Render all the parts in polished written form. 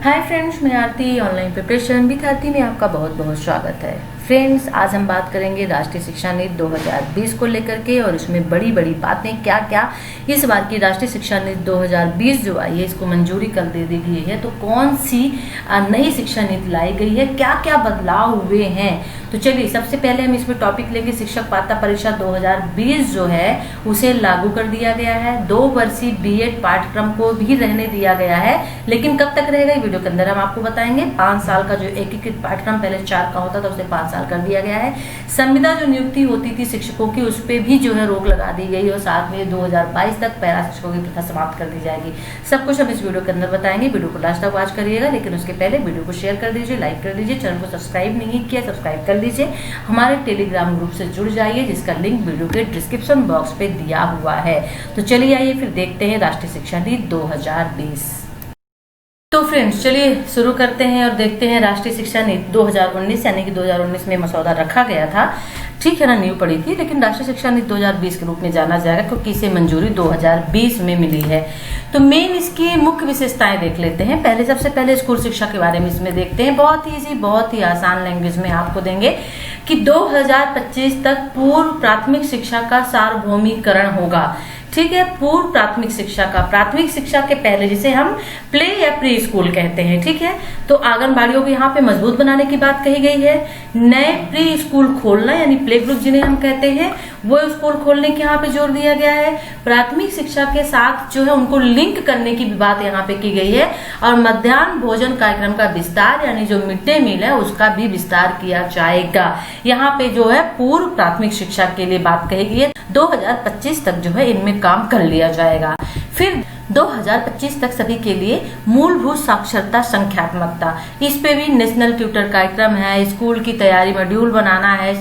Hi friends, मैं आरती online preparation with आरती में आपका बहुत बहुत स्वागत है। फ्रेंड्स, आज हम बात करेंगे राष्ट्रीय शिक्षा नीति 2020 को लेकर के और इसमें बड़ी बड़ी बातें क्या क्या इस बार की राष्ट्रीय शिक्षा नीति 2020 जो आई है इसको मंजूरी कल दे दी गई है। तो कौन सी नई शिक्षा नीति लाई गई है, क्या क्या बदलाव हुए हैं। तो चलिए सबसे पहले हम इसमें टॉपिक लेंगे शिक्षक पात्रता परीक्षा 2020 जो है उसे लागू कर दिया गया है। 2 वर्षीय बीएड पाठ्यक्रम को भी रहने दिया गया है, लेकिन कब तक रहेगा वीडियो के अंदर हम आपको बताएंगे। 5 साल का जो एकीकृत पाठ्यक्रम पहले 4 का होता था उसे 5 साल कर दिया गया है। संविदा जो नियुक्ति होती थी शिक्षकों की उस पर भी जो है रोक लगा दी गई और साथ में 2022 तक पैरा शिक्षकों की प्रथा समाप्त कर दी जाएगी। सब कुछ हम इस वीडियो के अंदर बताएंगे। वीडियो को लास्ट तक वॉच करिएगा, लेकिन उसके पहले वीडियो को शेयर कर दीजिए, लाइक कर दीजिए, चैनल को सब्सक्राइब नहीं किया सब्सक्राइब कर लीजिए, हमारे टेलीग्राम ग्रुप से जुड़ जाइए जिसका लिंक वीडियो के डिस्क्रिप्शन बॉक्स पे दिया हुआ है। तो चलिए आइए फिर देखते हैं राष्ट्रीय शिक्षा नीति 2020। तो फ्रेंड्स चलिए शुरू करते हैं और देखते हैं राष्ट्रीय शिक्षा नीति 2019 यानी कि 2019 में मसौदा रखा गया था, ठीक है ना, नींव पड़ी थी, लेकिन राष्ट्रीय शिक्षा नीति 2020 के रूप में जाना जाएगा क्योंकि इसे मंजूरी 2020 में मिली है। तो मेन इसकी मुख्य विशेषताएं देख लेते हैं। पहले सबसे पहले स्कूल शिक्षा के बारे में इसमें देखते हैं। बहुत ही इजी, बहुत ही आसान लैंग्वेज में आपको देंगे कि 2025 तक पूर्व प्राथमिक शिक्षा का सार्वभौमिकरण होगा, ठीक है। पूर्व प्राथमिक शिक्षा का, प्राथमिक शिक्षा के पहले जिसे हम प्ले या प्री स्कूल कहते हैं, ठीक है। तो आंगनबाड़ियों को यहाँ पे मजबूत बनाने की बात कही गई है। नए प्री स्कूल खोलना यानी प्ले ग्रुप जिन्हें हम कहते हैं वो स्कूल खोलने के यहाँ पे जोर दिया गया है। प्राथमिक शिक्षा के साथ जो है उनको लिंक करने की भी बात यहाँ पे की गई है और मध्याह्न भोजन कार्यक्रम का विस्तार यानी जो मिड डे मील है उसका भी विस्तार किया जाएगा। यहाँ पे जो है पूर्व प्राथमिक शिक्षा के लिए बात कही गई है। 2025 तक जो है इनमें काम कर लिया जाएगा। फिर 2025 तक सभी के लिए मूलभूत साक्षरता संख्यात्मकता, इस पे भी नेशनल ट्यूटर कार्यक्रम है, स्कूल की तैयारी मॉड्यूल बनाना है,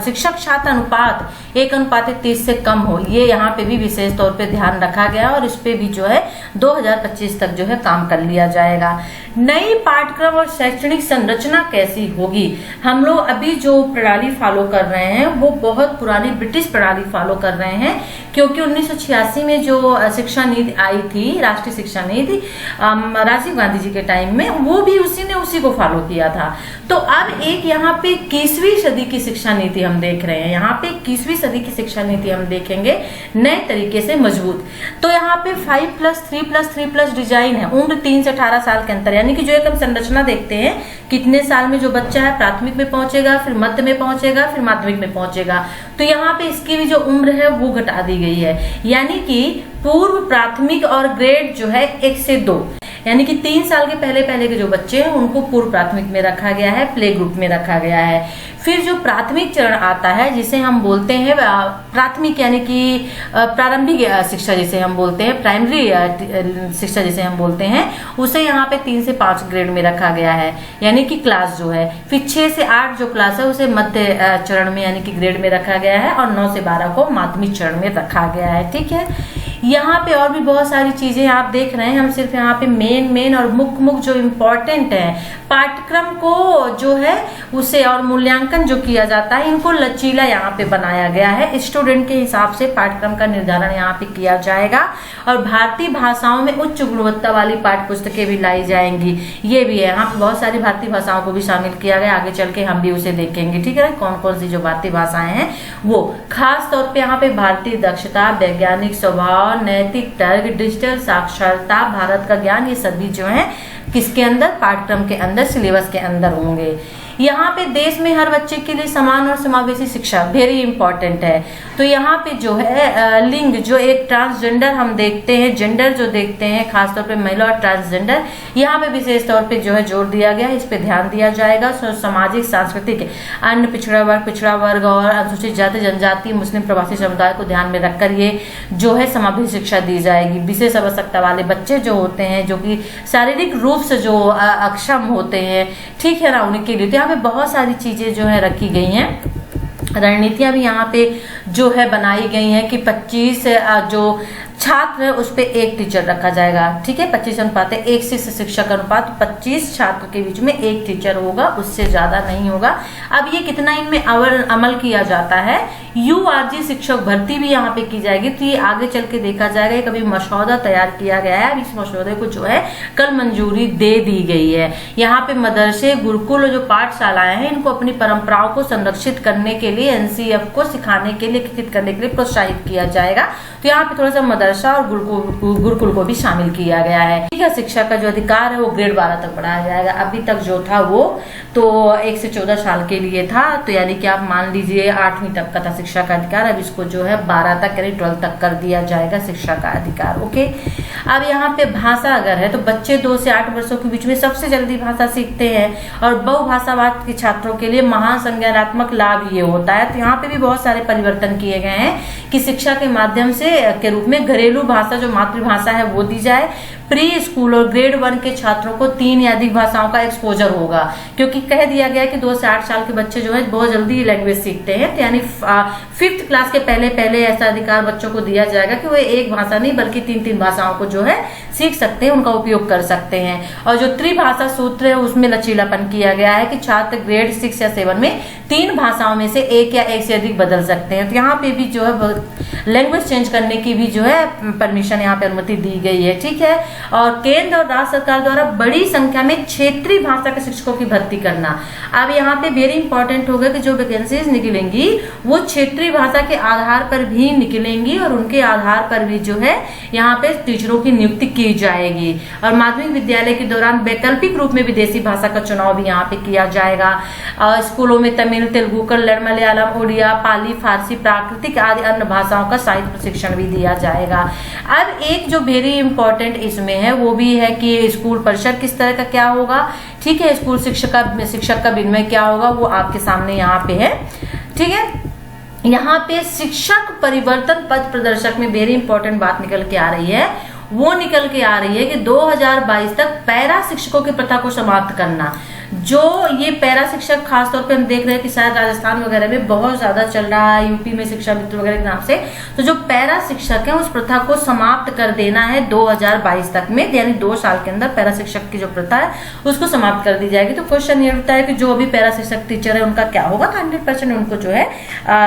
शिक्षक छात्र अनुपात 1:30 से कम हो, ये यहाँ पे भी विशेष तौर पे ध्यान रखा गया और इस पे भी जो है 2025 तक जो है काम कर लिया जाएगा। नई पाठ्यक्रम और शैक्षणिक संरचना कैसी होगी। हम लोग अभी जो प्रणाली फॉलो कर रहे हैं वो बहुत पुरानी ब्रिटिश प्रणाली फॉलो कर रहे हैं, क्योंकि 1986 में जो शिक्षा नीति आई थी, राष्ट्रीय शिक्षा नीति राजीव गांधी जी के टाइम में, वो भी उसी को फॉलो किया था। तो अब एक यहाँ पे 21वीं सदी की शिक्षा नीति हम देख रहे हैं। यहाँ पे 21वीं सदी की शिक्षा नीति हम देखेंगे नए तरीके से मजबूत। तो यहाँ पे 5+3+3+ डिजाइन है। उम्र 3 से 18 साल के अंतर, यानी कि जो एक हम संरचना देखते हैं कितने साल में जो बच्चा है प्राथमिक में पहुंचेगा, फिर मध्य में पहुंचेगा, फिर माध्यमिक में पहुंचेगा। तो यहाँ पे इसकी भी जो उम्र है वो घटा दी गई है, यानी कि पूर्व प्राथमिक और ग्रेड जो है 1 से 2, यानी कि 3 साल के पहले के जो बच्चे हैं उनको पूर्व प्राथमिक में रखा गया है, प्ले ग्रुप में रखा गया है। फिर जो प्राथमिक चरण आता है जिसे हम बोलते हैं प्राथमिक यानी कि प्रारंभिक शिक्षा जिसे हम बोलते हैं, प्राइमरी शिक्षा जिसे हम बोलते हैं, उसे यहाँ पे 3 से 5 ग्रेड में रखा गया है, यानी कि क्लास जो है। फिर 6 से 8 जो क्लास है उसे मध्य चरण में यानी कि ग्रेड में रखा गया है और 9 से 12 को माध्यमिक चरण में रखा गया है, ठीक है। यहाँ पे और भी बहुत सारी चीजें आप देख रहे हैं, हम सिर्फ यहाँ पे मेन और मुख्य जो इम्पोर्टेंट है पाठ्यक्रम को जो है उसे और मूल्यांकन जो किया जाता है इनको लचीला यहाँ पे बनाया गया है। स्टूडेंट के हिसाब से पाठ्यक्रम का निर्धारण यहाँ पे किया जाएगा और भारतीय भाषाओं में उच्च गुणवत्ता वाली पाठ्य पुस्तकें भी लाई जाएंगी। ये भी है, यहाँ पे बहुत सारी भारतीय भाषाओं को भी शामिल किया गया, आगे चल के हम भी उसे देखेंगे, ठीक है। कौन कौन सी जो भारतीय भाषाएं हैं वो, खास तौर पे यहाँ पे भारतीय दक्षता, वैज्ञानिक स्वभाव, नैतिक तर्क, डिजिटल साक्षरता, भारत का ज्ञान, ये सभी जो है किसके अंदर, पाठ्यक्रम के अंदर, सिलेबस के अंदर होंगे। यहाँ पे देश में हर बच्चे के लिए समान और समावेशी शिक्षा वेरी इंपॉर्टेंट है। तो यहाँ पे जो है लिंग, जो एक ट्रांसजेंडर हम देखते हैं, जेंडर जो देखते हैं खासतौर पे महिला और ट्रांसजेंडर, यहाँ पे विशेष तौर पे जो है जोर दिया गया है, इस पे ध्यान दिया जाएगा। सामाजिक, सांस्कृतिक, अन्य पिछड़ा वर्ग और अनुसूचित जाति जनजाति, मुस्लिम प्रवासी समुदाय को ध्यान में रखकर ये जो है समावेशी शिक्षा दी जाएगी। विशेष आवश्यकता वाले बच्चे जो होते हैं, जो कि शारीरिक रूप से जो अक्षम होते हैं, ठीक है ना, उनके लिए यहाँ पे बहुत सारी चीजें जो है रखी गई हैं। रणनीतियां भी यहाँ पे जो है बनाई गई हैं कि 25 जो छात्र है उस पे 1 टीचर रखा जाएगा, ठीक है। 25 अनुपात 1 से शिक्षक अनुपात, 25 छात्र के बीच में 1 टीचर होगा, उससे ज्यादा नहीं होगा। अब ये कितना इनमें अमल किया जाता है URG शिक्षक भर्ती भी यहाँ पे की जाएगी। तो ये आगे चल के देखा जाएगा, कभी मसौदा तैयार किया गया है, अब इस मसौदे को जो है कल मंजूरी दे दी गई है। यहाँ पे मदरसे, गुरुकुल और जो पाठशालाएं हैं इनको अपनी परंपराओं को संरक्षित करने के लिए NCF को सिखाने के लिए, एकीकृत करने के लिए प्रोत्साहित किया जाएगा। तो यहाँ पे थोड़ा सा मदरसा और गुरुकुल को भी शामिल किया गया है। ठीक है, शिक्षा का जो अधिकार है वो ग्रेड 12 तक बढ़ाया जाएगा। अभी तक जो था वो तो 1 से 14 साल के लिए था, तो यानी कि आप मान लीजिए 8वीं तक का था शिक्षा का अधिकार, अब इसको जो है 12 तक यानी 12 तक कर दिया जाएगा शिक्षा का अधिकार। ओके, अब यहाँ पे भाषा अगर है तो बच्चे 2 से 8 वर्षों के बीच में सबसे जल्दी भाषा सीखते हैं और बहुभाषावाद के छात्रों के लिए महान संज्ञानात्मक लाभ ये होता है। तो यहाँ पे भी बहुत सारे परिवर्तन किए गए हैं कि शिक्षा के माध्यम से के रूप में घरेलू भाषा जो मातृभाषा है वो दी जाए। प्री स्कूल और ग्रेड 1 के छात्रों को 3 या अधिक भाषाओं का एक्सपोजर होगा, क्योंकि कह दिया गया कि 2 से 8 साल के बच्चे जो है बहुत जल्दी लैंग्वेज सीखते हैं। तो यानी 5th क्लास के पहले ऐसा अधिकार बच्चों को दिया जाएगा कि वो एक भाषा नहीं बल्कि 3 भाषाओं को जो है सीख सकते हैं, उनका उपयोग कर सकते हैं। और जो त्रिभाषा सूत्र है उसमें लचीलापन किया गया है कि छात्र ग्रेड 6 या 7 में 3 भाषाओं में से एक या एक से अधिक बदल सकते हैं। तो यहाँ पे भी जो है लैंग्वेज चेंज करने की भी जो है परमिशन, यहाँ पे अनुमति दी गई है। ठीक है, और केंद्र और राज्य सरकार द्वारा बड़ी संख्या में क्षेत्रीय भाषा के शिक्षकों की भर्ती करना। अब यहाँ पे वेरी इंपॉर्टेंट होगा कि जो वैकेंसीज निकलेंगी वो क्षेत्रीय भाषा के आधार पर भी निकलेंगी और उनके आधार पर भी जो है यहाँ पे टीचरों की नियुक्ति की जाएगी। और माध्यमिक विद्यालय के दौरान वैकल्पिक रूप में विदेशी भाषा का चुनाव भी यहाँ पे किया जाएगा। स्कूलों में तमिल, तेलुगु, कन्नड़, मलयालम, उड़िया, पाली, फारसी, प्राकृतिक आदि अन्य भाषाओं का साहित्य प्रशिक्षण भी दिया जाएगा। अब एक जो वेरी इंपॉर्टेंट इसमें है वो भी है कि स्कूल परिसर किस तरह का क्या होगा। ठीक है, स्कूल शिक्षक का विनिमय क्या होगा वो आपके सामने यहाँ पे है। ठीक है, यहाँ पे शिक्षक परिवर्तन पद प्रदर्शक में वेरी इंपॉर्टेंट बात निकल के आ रही है, वो निकल के आ रही है कि 2022 तक पैरा शिक्षकों की प्रथा को समाप्त करना। जो ये पैरा शिक्षक खासतौर पे हम देख रहे हैं कि शायद राजस्थान वगैरह में बहुत ज्यादा चल रहा है, यूपी में शिक्षा मित्र वगैरह के नाम से, तो जो पैरा शिक्षक है उस प्रथा को समाप्त कर देना है 2022 तक में, यानी 2 साल के अंदर पैरा शिक्षक की जो प्रथा है उसको समाप्त कर दी जाएगी। तो क्वेश्चन ये उठता है कि जो अभी पैरा शिक्षक टीचर है उनका क्या होगा। तो 100% उनको जो है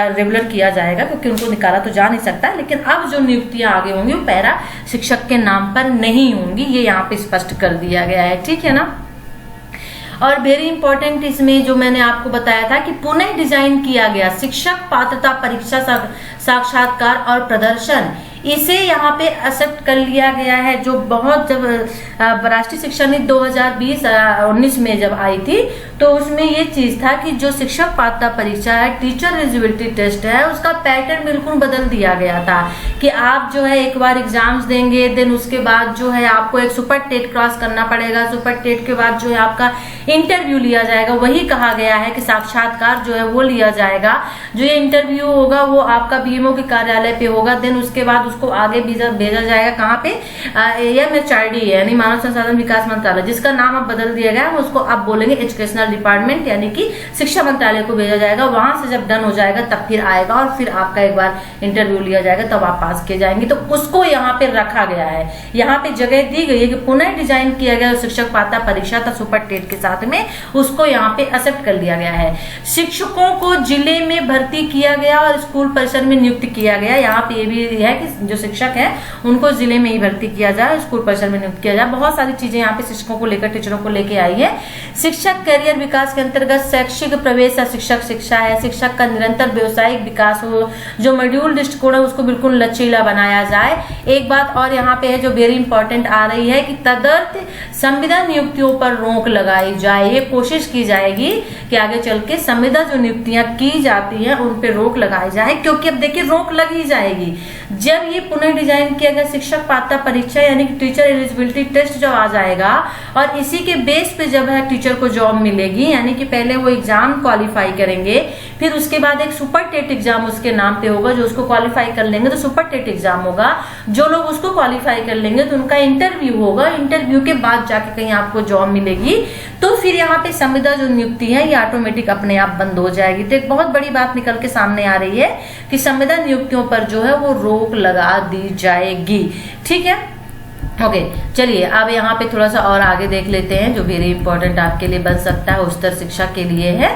रेगुलर किया जाएगा, क्योंकि उनको निकाला तो जा नहीं सकता। लेकिन अब जो नियुक्तियां आगे होंगी वो पैरा शिक्षक के नाम पर नहीं होंगी, ये यहाँ पे स्पष्ट कर दिया गया है। ठीक है ना। और वेरी इंपॉर्टेंट इसमें जो मैंने आपको बताया था कि पुनः डिजाइन किया गया शिक्षक पात्रता परीक्षा साक्षात्कार और प्रदर्शन, इसे यहाँ पे एक्सेप्ट कर लिया गया है। जो बहुत जब राष्ट्रीय शिक्षा नीति 2020-19 में जब आई थी तो उसमें ये चीज था कि जो शिक्षक पात्रता परीक्षा है, टीचर एलिजिबिलिटी टेस्ट है, उसका पैटर्न बिल्कुल बदल दिया गया था कि आप जो है एक बार एग्जाम्स देंगे, देन उसके बाद जो है आपको एक सुपर टेट क्रॉस करना पड़ेगा, सुपर टेट के बाद जो है आपका इंटरव्यू लिया जाएगा। वही कहा गया है कि साक्षात्कार जो है वो लिया जाएगा। जो ये इंटरव्यू होगा वो आपका BMO के कार्यालय पे होगा, देन उसके बाद उसको आगे भेजा जाएगा कहाँ पे, MHRD यानी मानव संसाधन विकास मंत्रालय, जिसका नाम अब बदल दिया गया है, उसको अब बोलेंगे एजुकेशनल डिपार्टमेंट, यानी कि शिक्षा मंत्रालय को भेजा जाएगा। वहां से जब डन हो जाएगा तब फिर आएगा और फिर आपका एक बार इंटरव्यू लिया जाएगा, तब आप पास किए जाएंगे। तो उसको यहाँ पे रखा गया है, यहाँ पे जगह दी गई है कि पुनः डिजाइन किया गया शिक्षक पात्रता परीक्षा था सुपर टेट के साथ में, उसको यहाँ पे एक्सेप्ट कर लिया गया है। शिक्षकों को जिले में भर्ती किया गया और स्कूल परिसर में नियुक्त किया गया। यहाँ पे ये भी है कि जो शिक्षक है उनको जिले में ही भर्ती किया जाए, स्कूल परिसर में नियुक्त किया जाए। बहुत सारी चीजें यहाँ पे शिक्षकों को लेकर, टीचरों को लेकर आई है। शिक्षक कैरियर विकास के अंतर्गत शैक्षिक प्रवेश या शिक्षक शिक्षा है, शिक्षक का निरंतर व्यवसायिक विकास हो, जो मॉड्यूल दृष्टिकोण है उसको बिल्कुल लचीला बनाया जाए। एक बात और यहाँ पे है जो वेरी इंपॉर्टेंट आ रही है कि तदर्थ संविदा नियुक्तियों पर रोक लगाई जाए। ये कोशिश की जाएगी कि आगे चल के संविदा जो नियुक्तियां की जाती है उन पे रोक लगाई जाए, क्योंकि अब देखिए रोक लगी जाएगी जब ये पुनः डिजाइन किया गया शिक्षक पात्रता परीक्षा यानी कि टीचर एलिजिबिलिटी टेस्ट जब आ जाएगा और इसी के बेस पे जब है टीचर को जॉब मिलेगी, यानी कि पहले वो एग्जाम क्वालिफाई करेंगे, फिर उसके बाद एक सुपर टेट एग्जाम उसके नाम पे होगा, जो उसको क्वालिफाई कर लेंगे तो सुपर टेट एग्जाम होगा। जो लोग उसको क्वालिफाई कर लेंगे तो उनका इंटरव्यू होगा, इंटरव्यू के बाद जाके कहीं आपको जॉब मिलेगी, तो फिर यहाँ पे संविदा जो नियुक्ति है ये ऑटोमेटिक अपने आप बंद हो जाएगी। तो एक बहुत बड़ी बात निकल के सामने आ रही है कि संविदा नियुक्तियों पर जो है वो रोक लगा दी जाएगी। ठीक है, ओके चलिए अब यहाँ पे थोड़ा सा और आगे देख लेते हैं जो वेरी इंपॉर्टेंट आपके लिए बन सकता है, उच्चतर शिक्षा के लिए है।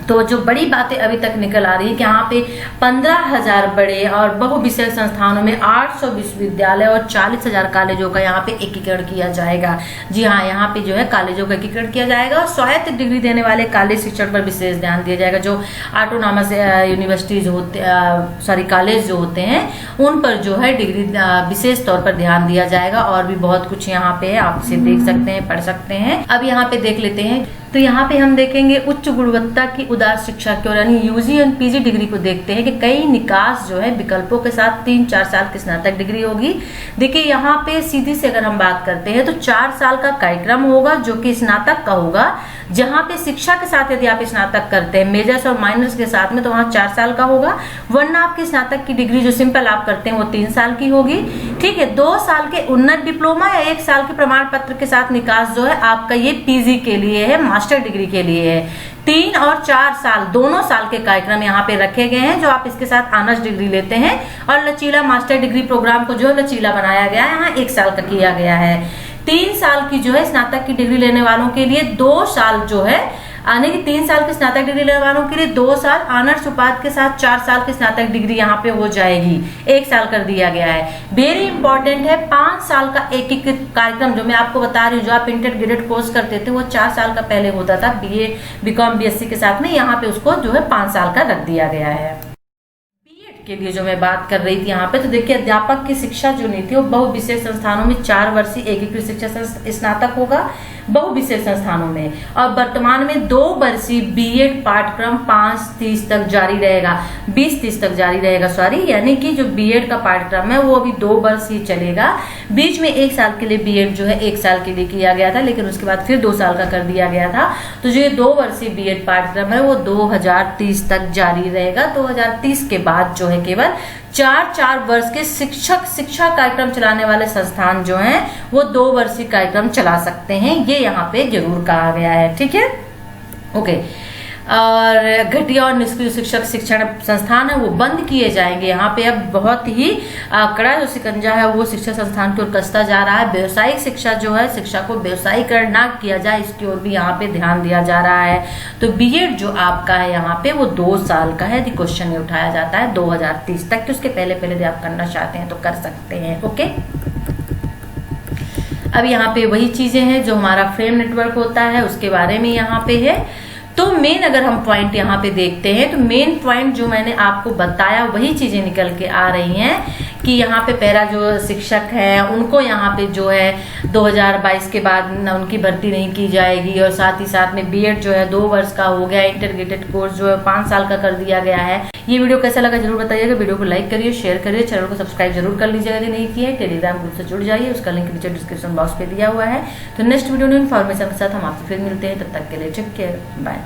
तो जो बड़ी बातें अभी तक निकल आ रही है कि यहाँ पे 15,000 बड़े और बहुविषय संस्थानों में 800 विश्वविद्यालय और 40,000 कॉलेजों का यहाँ पे एकीकरण किया जाएगा। जी हाँ, यहाँ पे जो है कॉलेजों का एकीकरण किया जाएगा और स्वायत्त डिग्री देने वाले कॉलेज शिक्षण पर विशेष ध्यान दिया जाएगा। जो ऑटोनॉमस यूनिवर्सिटीज होते कॉलेज जो होते हैं उन पर जो है डिग्री विशेष तौर पर ध्यान दिया जाएगा। और भी बहुत कुछ यहाँ पे है, आप इसे देख सकते हैं, पढ़ सकते हैं। अब यहाँ पे देख लेते हैं, तो यहाँ पे हम देखेंगे उच्च गुणवत्ता की उदार शिक्षा की ओर, यानी यूजी और पीजी डिग्री को देखते हैं कि कई निकास जो है विकल्पों के साथ 3-4 साल की स्नातक डिग्री होगी। देखिए यहाँ पे सीधी से अगर हम बात करते हैं तो 4 साल का कार्यक्रम होगा जो कि स्नातक का होगा, जहाँ पे शिक्षा के साथ यदि आप स्नातक करते हैं मेजर्स और माइनर्स के साथ में तो वहाँ 4 साल का होगा, वरना आपकी स्नातक की डिग्री जो सिंपल आप करते हैं वो 3 साल की होगी। ठीक है, 2 साल के उन्नत डिप्लोमा या 1 साल के प्रमाण पत्र के साथ निकास जो है आपका ये पीजी के लिए है, मास्टर डिग्री के लिए है। 3 और 4 साल दोनों साल के कार्यक्रम यहाँ पे रखे गए हैं जो आप इसके साथ ऑनर्स डिग्री लेते हैं, और लचीला मास्टर डिग्री प्रोग्राम को जो लचीला बनाया गया है, यहाँ 1 साल का किया गया है। 3 साल की जो है स्नातक की डिग्री लेने वालों के लिए 2 साल जो है आने की 3 साल की स्नातक डिग्री लेने वालों के लिए 2 साल ऑनर्स उपाधि के साथ 4 साल की स्नातक डिग्री यहाँ पे हो जाएगी, 1 साल कर दिया गया है। वेरी इंपॉर्टेंट है, 5 साल का एकीकृत कार्यक्रम जो मैं आपको बता रही हूँ, जो आप इंटरग्रेडेड कोर्स करते थे वो 4 साल का पहले होता था बीए बीकॉम बीएससी के साथ में, यहाँ पे उसको जो है 5 साल का रख दिया गया है। के लिए जो मैं बात कर रही थी यहाँ पे, तो देखिए अध्यापक की शिक्षा जो नहीं थी वो बहुविषय संस्थानों में 4 वर्षीय एकीकृत शिक्षा स्नातक होगा बहुविषय संस्थानों में, और वर्तमान में 2 वर्षीय बीएड पाठ्यक्रम 5-30 तक जारी रहेगा, 20-30 तक जारी रहेगा, यानी कि जो बीएड का पाठ्यक्रम है वो अभी 2 वर्ष ही चलेगा। बीच में 1 साल के लिए बीएड जो है 1 साल के लिए किया गया था, लेकिन उसके बाद फिर 2 साल का कर दिया गया था। तो जो 2 वर्षीय बीएड पाठ्यक्रम है वो 2030 तक जारी रहेगा। 2030 के बाद जो है केवल 4 वर्ष के शिक्षा कार्यक्रम चलाने वाले संस्थान जो हैं वो 2 वर्षीय कार्यक्रम चला सकते हैं, ये यहाँ पे जरूर कहा गया है। ठीक है, ओके। और घटिया और निष्क्रिय शिक्षक शिक्षण संस्थान है वो बंद किए जाएंगे। यहाँ पे अब बहुत ही कड़ा जो शिकंजा है वो शिक्षा संस्थान की ओर कसता जा रहा है। व्यवसायिक शिक्षा जो है, शिक्षा को व्यवसायीकरण ना किया जाए, इसकी ओर भी यहाँ पे ध्यान दिया जा रहा है। तो बीएड जो आपका है यहाँ पे वो 2 साल का है, यदि क्वेश्चन में उठाया जाता है 2030 तक, तो उसके पहले यदि आप करना चाहते हैं तो कर सकते हैं। ओके, अब यहाँ पे वही चीजें हैं जो हमारा फ्रेम नेटवर्क होता है उसके बारे में यहाँ पे है। तो मेन अगर हम पॉइंट यहाँ पे देखते हैं तो मेन पॉइंट जो मैंने आपको बताया वही चीजें निकल के आ रही हैं कि यहाँ पे पहला जो शिक्षक है उनको यहाँ पे जो है 2022 के बाद उनकी भर्ती नहीं की जाएगी, और साथ ही साथ में बीएड जो है 2 वर्ष का हो गया, इंटरग्रेटेड कोर्स जो है 5 साल का कर दिया गया है। ये वीडियो कैसा लगा जरूर बताइएगा, वीडियो को लाइक करिए, शेयर करिए, चैनल को सब्सक्राइब जरूर कर लीजिएगा यदि नहीं किया है। टेलीग्राम ग्रुप से जुड़ जाइए, उसका लिंक नीचे डिस्क्रिप्शन बॉक्स पे दिया हुआ है। तो नेक्स्ट वीडियो में इन्फॉर्मेशन के साथ हम आपसे फिर मिलते हैं, तब तक के लिए टेक केयर, बाय।